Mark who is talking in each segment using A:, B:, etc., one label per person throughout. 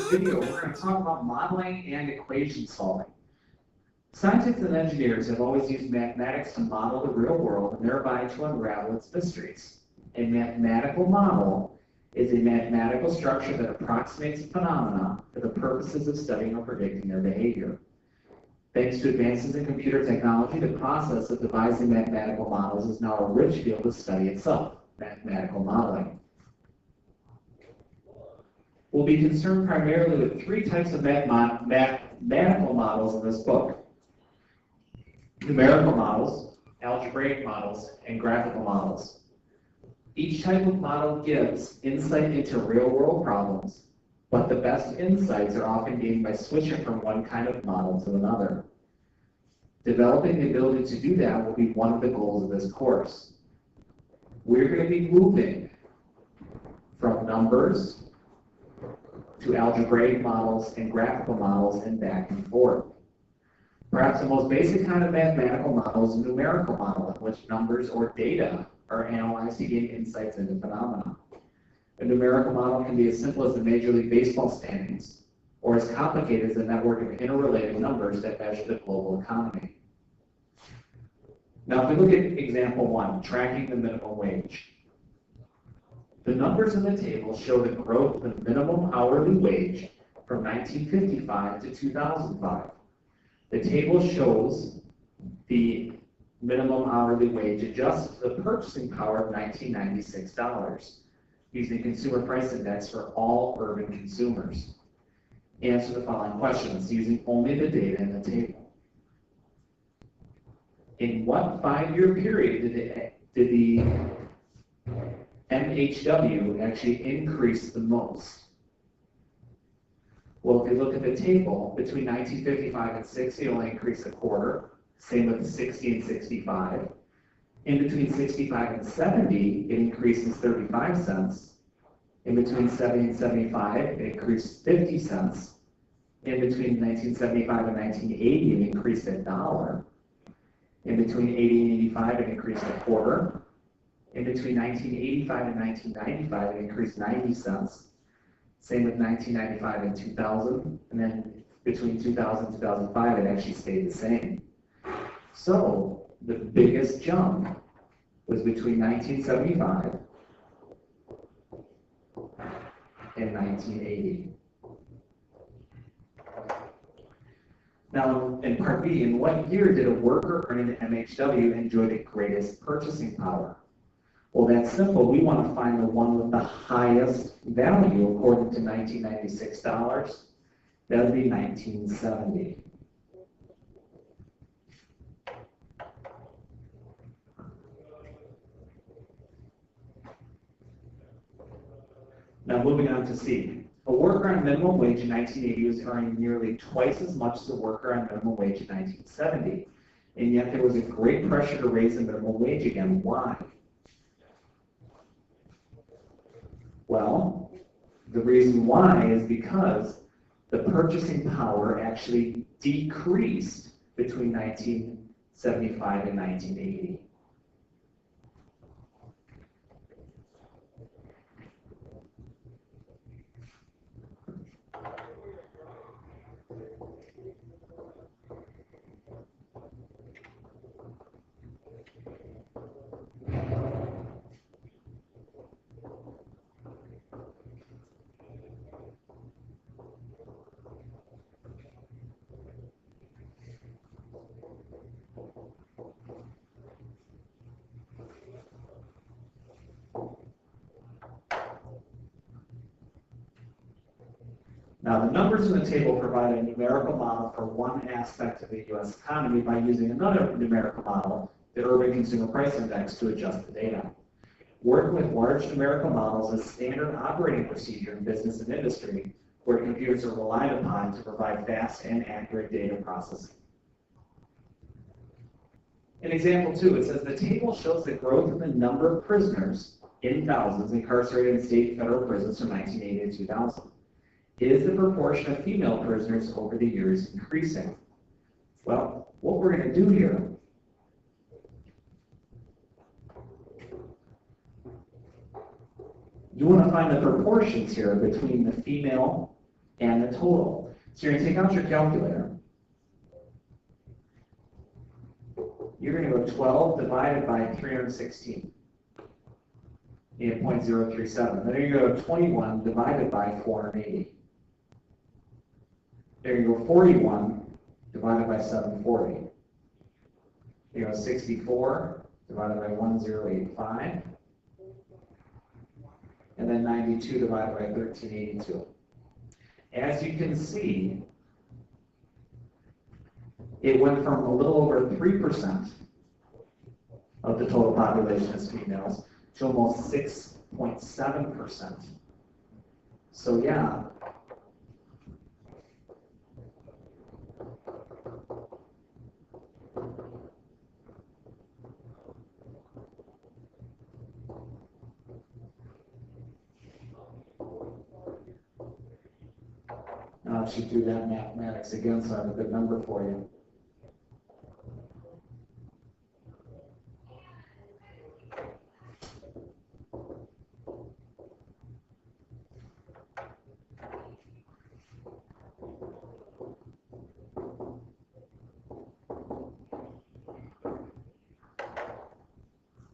A: video, we're going to talk about modeling and equation solving. Scientists and engineers have always used mathematics to model the real world and thereby to unravel its mysteries. A mathematical model is a mathematical structure that approximates phenomena for the purposes of studying or predicting their behavior. Thanks to advances in computer technology, the process of devising mathematical models is now a rich field of study itself, mathematical modeling. We'll be concerned primarily with three types of mathematical models in this book: numerical models, algebraic models, and graphical models. Each type of model gives insight into real-world problems, but the best insights are often gained by switching from one kind of model to another. Developing the ability to do that will be one of the goals of this course. We're going to be moving from numbers to algebraic models and graphical models and back and forth. Perhaps the most basic kind of mathematical model is a numerical model in which numbers or data are analyzed to gain insights into phenomena. A numerical model can be as simple as the Major League Baseball standings, or as complicated as a network of interrelated numbers that measure the global economy. Now, if we look at example 1, tracking the minimum wage. The numbers in the table show the growth of the minimum hourly wage from 1955 to 2005. The table shows the minimum hourly wage adjusted to the purchasing power of $1996, using the Consumer Price Index for all urban consumers. Answer the following questions using only the data in the table. In what 5-year period did the MHW actually increase the most? Well, if you look at the table, between 1955 and 60, it only increased a quarter. Same with 60 and 65. In between 65 and 70, it increases 35 cents. In between 70 and 75, it increased 50 cents. In between 1975 and 1980, it increased $1. In between 80 and 85, it increased a quarter. In between 1985 and 1995, it increased 90 cents. Same with 1995 and 2000. And then between 2000 and 2005, it actually stayed the same. So the biggest jump was between 1975 and 1980. Now, in part B, in what year did a worker earning an MHW enjoy the greatest purchasing power? Well, that's simple. We want to find the one with the highest value according to 1996 dollars. That would be 1970. Now, moving on to C. A worker on minimum wage in 1980 was earning nearly twice as much as a worker on minimum wage in 1970. And yet there was a great pressure to raise the minimum wage again. Why? Well, the reason why is because the purchasing power actually decreased between 1975 and 1980. Now, the numbers in the table provide a numerical model for one aspect of the U.S. economy by using another numerical model, the Urban Consumer Price Index, to adjust the data. Working with large numerical models is standard operating procedure in business and industry, where computers are relied upon to provide fast and accurate data processing. In example 2, it says the table shows the growth in the number of prisoners in thousands incarcerated in state and federal prisons from 1980 to 2000. Is the proportion of female prisoners over the years increasing? Well, what we're going to do here, you want to find the proportions here between the female and the total. So you're going to take out your calculator. You're going to go 12 divided by 316. You get 0.037. Then you're going to go 21 divided by 480. There you go 41 divided by 740. You go 64 divided by 1085. And then 92 divided by 1382. As you can see, it went from a little over 3% of the total population as females to almost 6.7%. So yeah, I should do that mathematics again, so I have a good number for you.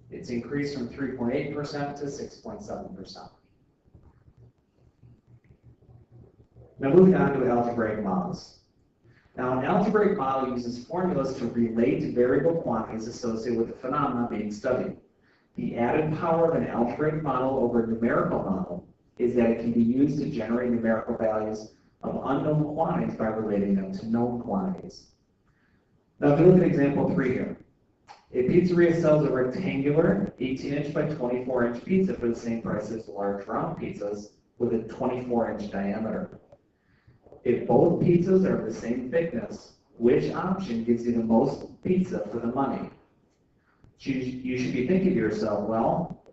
A: It's increased from 3.8% to 6.7%. Now moving on to algebraic models. Now an algebraic model uses formulas to relate variable quantities associated with the phenomena being studied. The added power of an algebraic model over a numerical model is that it can be used to generate numerical values of unknown quantities by relating them to known quantities. Now if you look at example 3 here, a pizzeria sells a rectangular 18-inch by 24-inch pizza for the same price as large round pizzas with a 24-inch diameter. If both pizzas are of the same thickness, which option gives you the most pizza for the money? You should be thinking to yourself, well,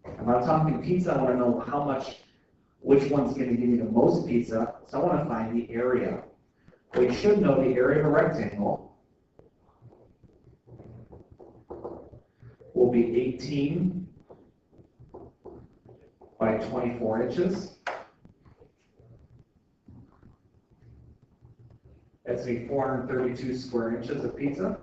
A: if I'm talking pizza, I want to know how much, which one's going to give you the most pizza, so I want to find the area. We should know the area of a rectangle will be 18 by 24 inches. That's going to be 432 square inches of pizza.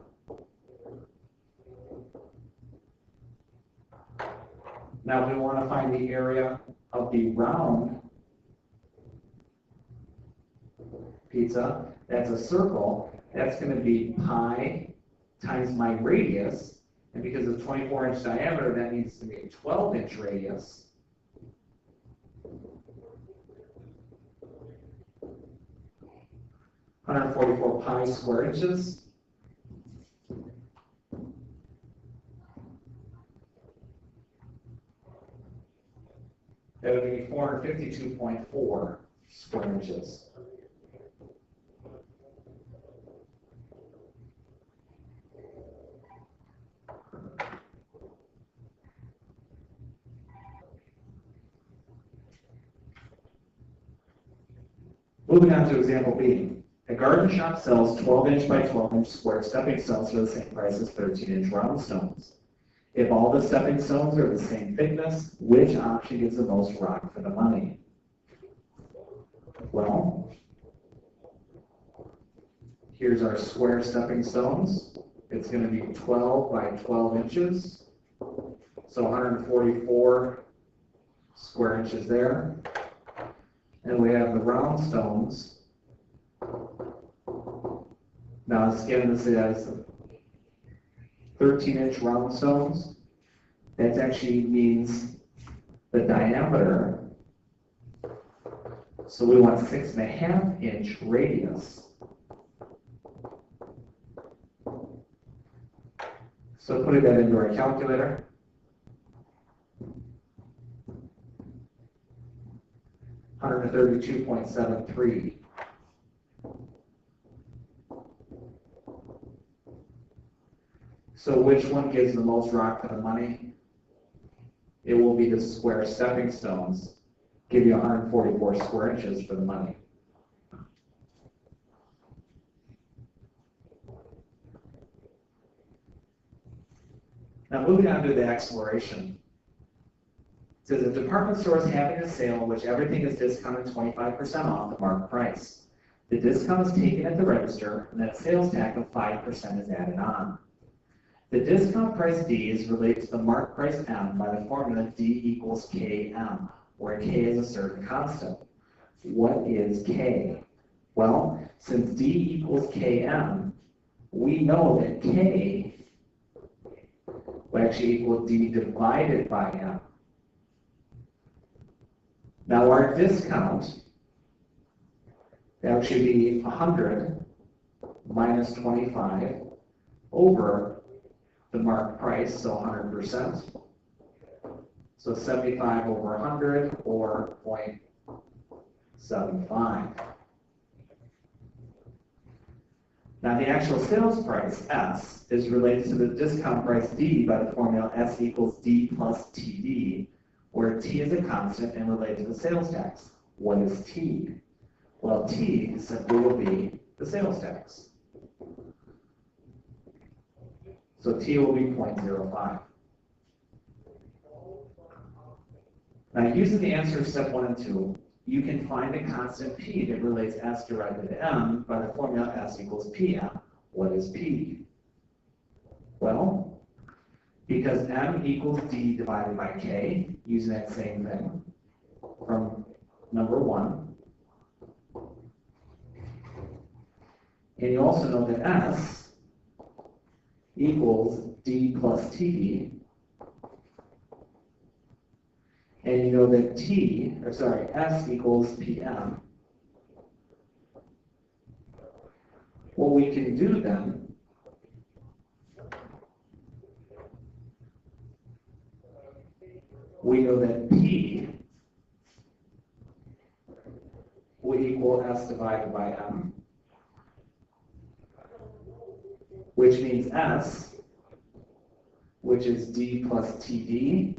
A: Now we want to find the area of the round pizza. That's a circle. That's going to be pi times my radius. And because of 24-inch diameter, that needs to be a 12-inch radius. (144 pi square inches). That would be 452.4 square inches. Moving on to example B. A garden shop sells 12-inch by 12-inch square stepping stones for the same price as 13-inch round stones. If all the stepping stones are the same thickness, which option gives the most rock for the money? Well, here's our square stepping stones. It's going to be 12 by 12 inches, so 144 square inches there. And we have the round stones. Now, again, this is 13-inch round stones. That actually means the diameter. So we want 6.5-inch radius. So putting that into our calculator. (132.73). So which one gives the most rock for the money? It will be the square stepping stones. Give you 144 square inches for the money. Now moving on to the exploration. says a department store is having a sale in which everything is discounted 25% off the marked price. The discount is taken at the register, and then a sales tax of 5% is added on. The discount price D is related to the marked price M by the formula D equals Km, where K is a certain constant. What is K? Well, since D equals Km, we know that K will actually equal D divided by M. Now our discount, that should be 100 minus 25 over the marked price, so 100%. So 75 over 100, or 0.75. Now the actual sales price, S, is related to the discount price D by the formula S equals D plus TD, where T is a constant and related to the sales tax. What is T? Well, T simply will be the sales tax. So T will be 0.05. Now, using the answer of step 1 and 2, you can find a constant P that relates S directly to M by the formula S equals PM. What is P? Well, because M equals D divided by K, using that same thing from number 1. And you also know that S equals D plus TD. And you know that S equals PM. What we can do then we know that P will equal S divided by M, which means S, which is D plus TD,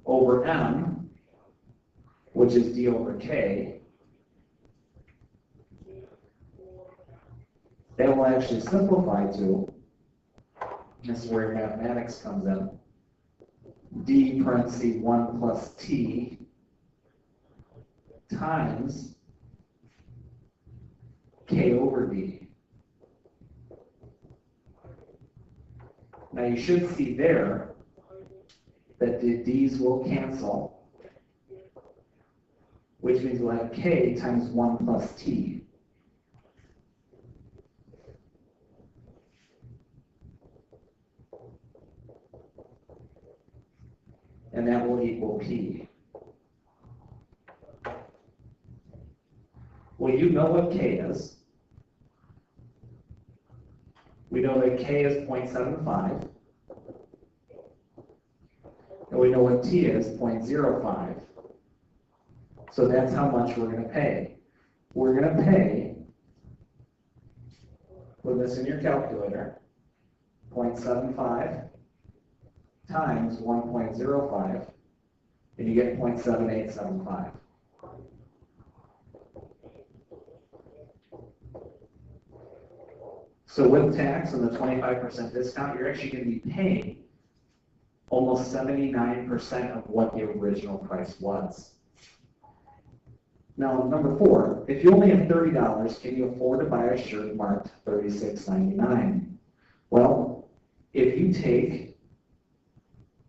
A: over M, which is D over K, that will actually simplify to, this is where mathematics comes in, D parentheses 1 plus T times K over D. Now you should see there that the D's will cancel, which means we'll have K times 1 plus T. And that will equal P. Well, you know what K is. We know that K is 0.75. And we know what T is, 0.05. So that's how much we're going to pay. We're going to pay, put this in your calculator, 0.75 times 1.05, and you get 0.7875. So with tax and the 25% discount, you're actually going to be paying almost 79% of what the original price was. Now, number 4, if you only have $30, can you afford to buy a shirt marked $36.99? Well, if you take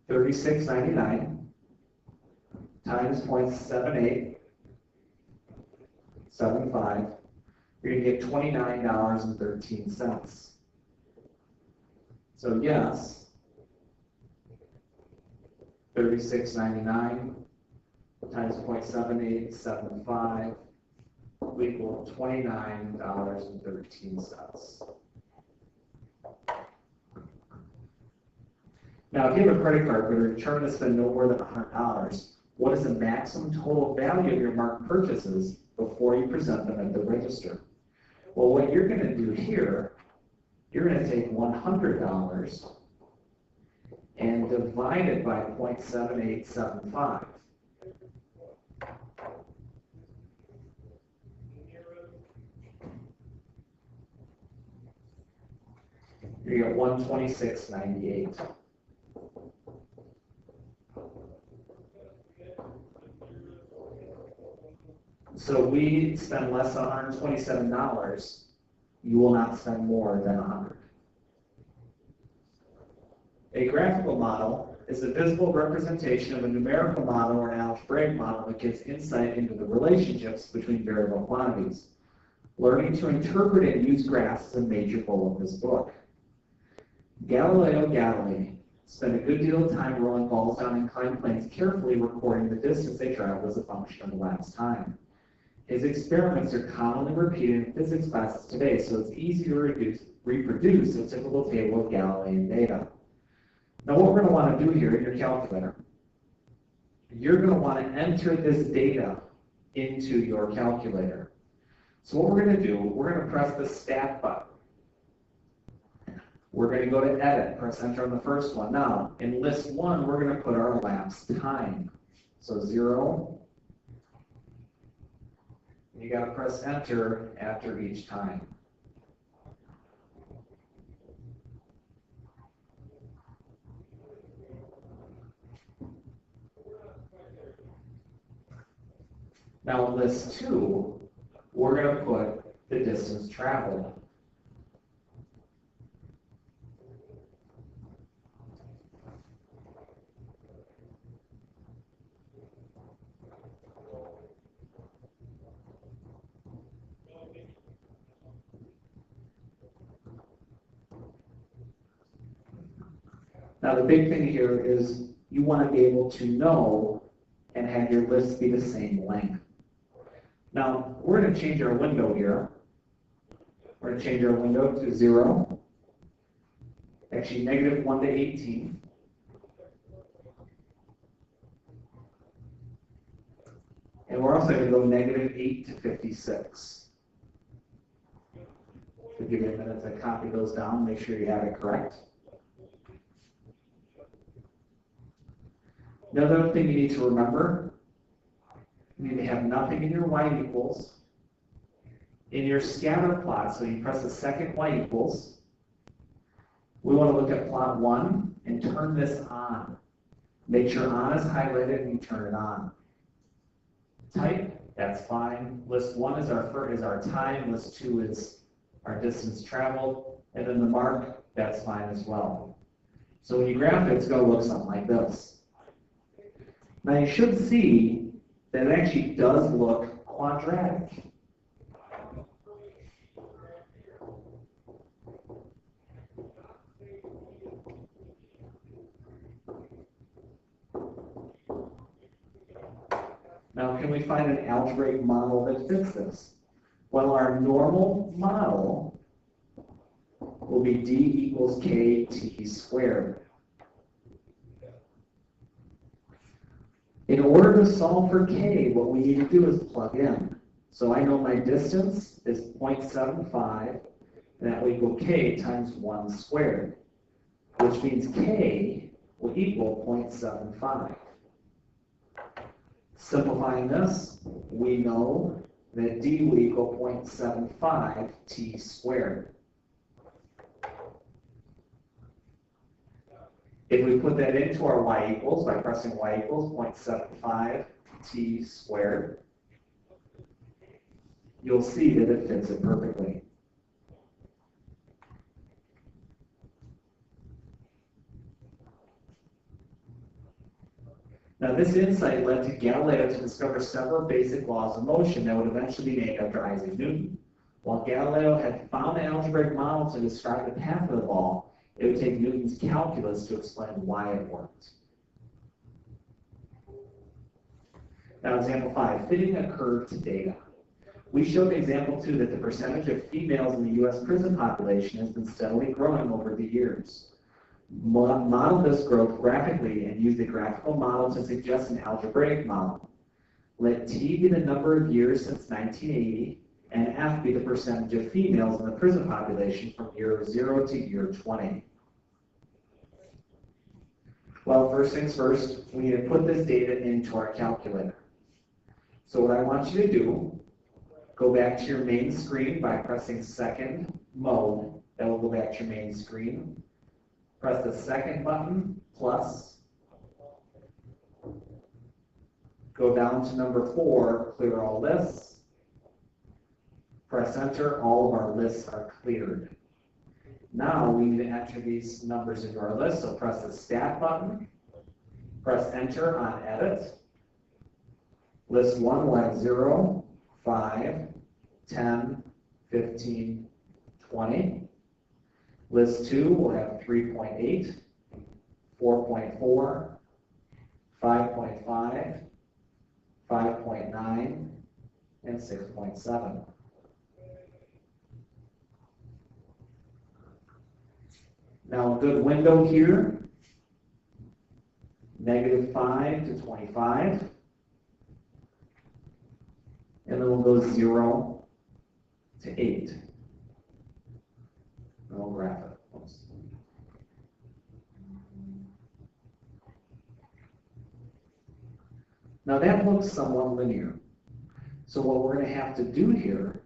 A: $36.99 times 0.7875, you're going to get $29.13. So yes, $36.99 times 0.7875 will equal $29.13. Now, if you have a credit card but are determined to spend no more than $100, what is the maximum total value of your marked purchases before you present them at the register? Well, what you're going to do here, you're going to take $100 and divide it by 0.7875. You get $126.98. So we spend less than $127, you will not spend more than $100. A graphical model is a visible representation of a numerical model or an algebraic model that gives insight into the relationships between variable quantities. Learning to interpret and use graphs is a major goal of this book. Galileo Galilei spent a good deal of time rolling balls down inclined planes, carefully recording the distance they traveled as a function of elapsed time. His experiments are commonly repeated in physics classes today, so it's easy to reproduce a typical table of Galilean data. Now what we're going to want to do here in your calculator, you're going to want to enter this data into your calculator. So what we're going to do, we're going to press the Stat button. We're going to go to Edit, press Enter on the first one. Now, in List 1, we're going to put our elapsed time. So 0. You got to press Enter after each time. Now in List 2, we're going to put the distance traveled. Now the big thing here is you want to be able to know and have your list be the same length. Now we're going to change our window here. We're going to change our window to 0. Actually -1 to 18. And we're also going to go -8 to 56. So give you a minute to copy those down, make sure you have it correct. Another thing you need to remember, you need to have nothing in your y equals. In your scatter plot, so you press the second y equals, we want to look at plot 1 and turn this on. Make sure on is highlighted and you turn it on. Type, that's fine. List 1 is our time, list 2 is our distance traveled, and then the mark, that's fine as well. So when you graph it, it's going to look something like this. Now you should see that it actually does look quadratic. Now can we find an algebraic model that fits this? Well, our normal model will be d equals kt squared. In order to solve for k, what we need to do is plug in. So I know my distance is 0.75, and that will equal k times 1 squared, which means k will equal 0.75. Simplifying this, we know that d will equal 0.75 t squared. If we put that into our y equals by pressing y equals 0.75 t squared, you'll see that it fits it perfectly. Now this insight led to Galileo to discover several basic laws of motion that would eventually be named after Isaac Newton. While Galileo had found the algebraic model to describe the path of the ball, it would take Newton's calculus to explain why it worked. Now example 5, fitting a curve to data. We showed in example 2 that the percentage of females in the U.S. prison population has been steadily growing over the years. Model this growth graphically and use the graphical model to suggest an algebraic model. Let T be the number of years since 1980 and F be the percentage of females in the prison population from year 0 to year 20. Well, first things first, we need to put this data into our calculator. So what I want you to do, go back to your main screen by pressing second mode. That will go back to your main screen. Press the second button plus. Go down to number 4, clear all lists. Press enter, all of our lists are cleared. Now we need to enter these numbers into our list, so press the stat button, press enter on edit. List 1 will have 0, 5, 10, 15, 20. List 2 will have 3.8, 4.4, 5.5, 5.9, and 6.7. Now a good window here, -5 to 25. And then we'll go 0 to 8. And we'll graph it. Oops. Now that looks somewhat linear. So what we're going to have to do here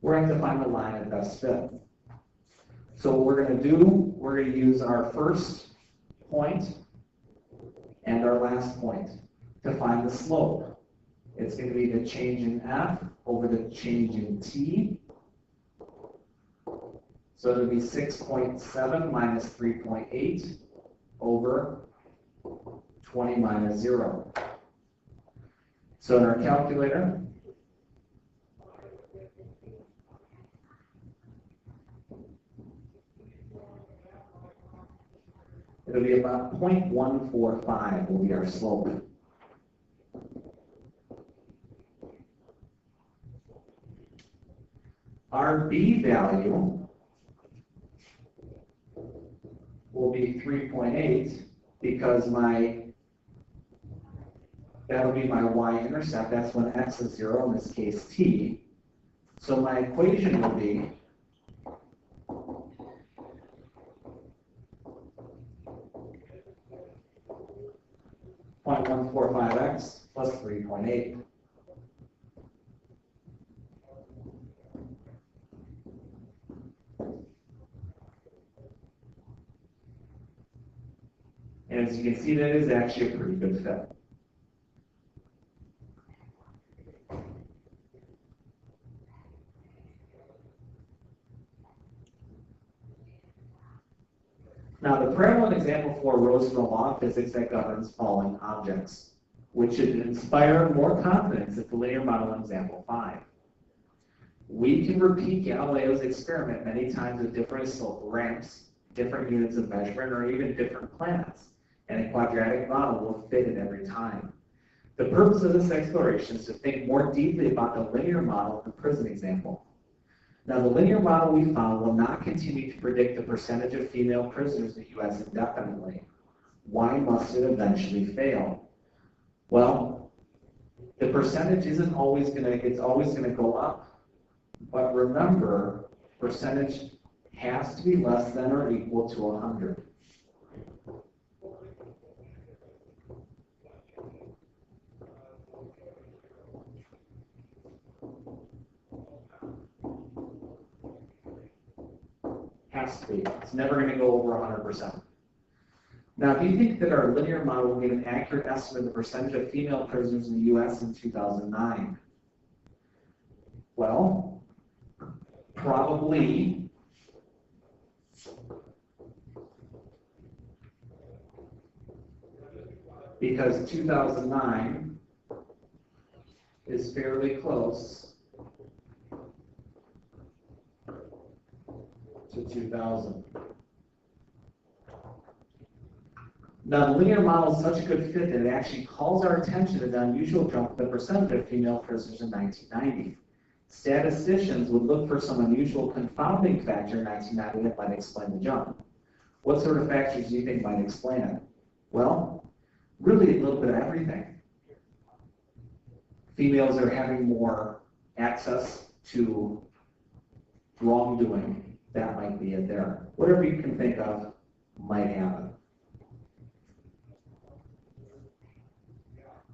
A: we're going to find the line of best fit. So what we're going to do, we're going to use our first point and our last point to find the slope. It's going to be the change in f over the change in t. So it'll be 6.7 minus 3.8 over 20 minus 0. So in our calculator, it'll be about 0.145 will be our slope. Our b value will be 3.8 because that'll be my y-intercept. That's when x is 0, in this case t. So my equation will be .145x plus 3.8. And as you can see, that is actually a pretty good fit. Now, the prevalent example for arose from the law of physics that governs falling objects, which should inspire more confidence at the linear model in example 5. We can repeat Galileo's experiment many times with different slope ramps, different units of measurement, or even different planets, and a quadratic model will fit it every time. The purpose of this exploration is to think more deeply about the linear model in the prison example. Now, the linear model we found will not continue to predict the percentage of female prisoners in the U.S. indefinitely. Why must it eventually fail? Well, the percentage isn't always it's always going to go up. But remember, percentage has to be less than or equal to 100. Has to be. It's never going to go over 100%. Now, do you think that our linear model will give an accurate estimate of the percentage of female prisoners in the U.S. in 2009? Well, probably because 2009 is fairly close to 2000. Now, the linear model is such a good fit that it actually calls our attention to the unusual jump in the percentage of female prisoners in 1990. Statisticians would look for some unusual confounding factor in 1990 that might explain the jump. What sort of factors do you think might explain it? Well, really a little bit of everything. Females are having more access to wrongdoing. That might be it there. Whatever you can think of might happen.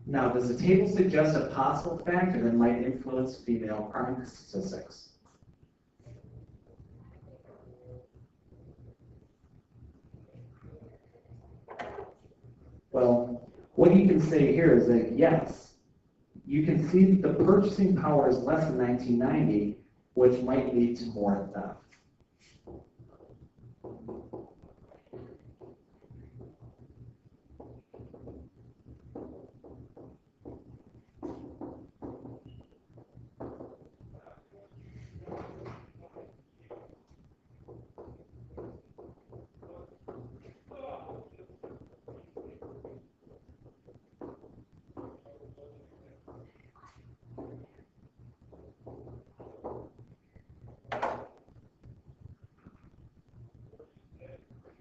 A: Now, does the table suggest a possible factor that might influence female crime statistics? Well, what you can say here is that yes, you can see that the purchasing power is less than 1990, which might lead to more theft.